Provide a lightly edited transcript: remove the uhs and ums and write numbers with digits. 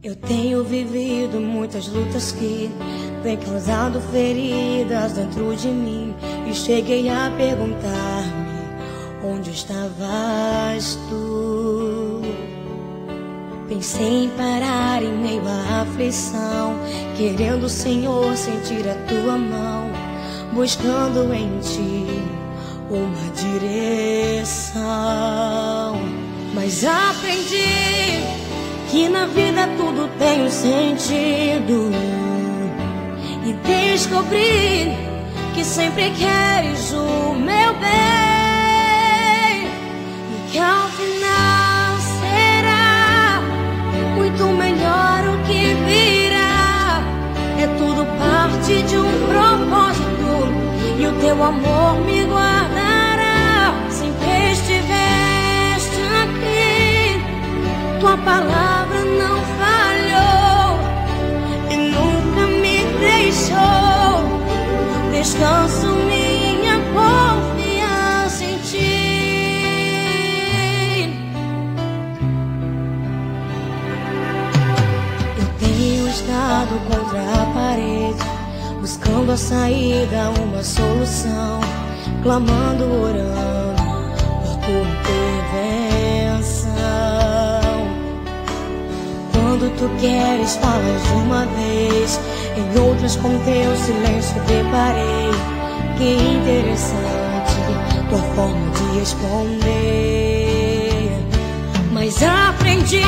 Eu tenho vivido muitas lutas que têm causado feridas dentro de mim, e cheguei a perguntar-me: onde estavas tu? Pensei em parar em meio à aflição, querendo, Senhor, sentir a tua mão, buscando em ti uma direção. Mas aprendi que na vida tudo tem um sentido, e descobri que sempre queres o meu bem, e que ao final será muito melhor o que virá. É tudo parte de um propósito, e o teu amor me guardará. Sempre estiveste aqui, tua palavra não falhou e nunca me deixou. Descanso minha confiança em ti. Eu tenho estado contra a parede, buscando a saída, uma solução, clamando, orando por tua intervenção. Quando tu queres, falas de uma vez, em outras com teu silêncio deparei. Que interessante tua forma de responder. Mas aprendi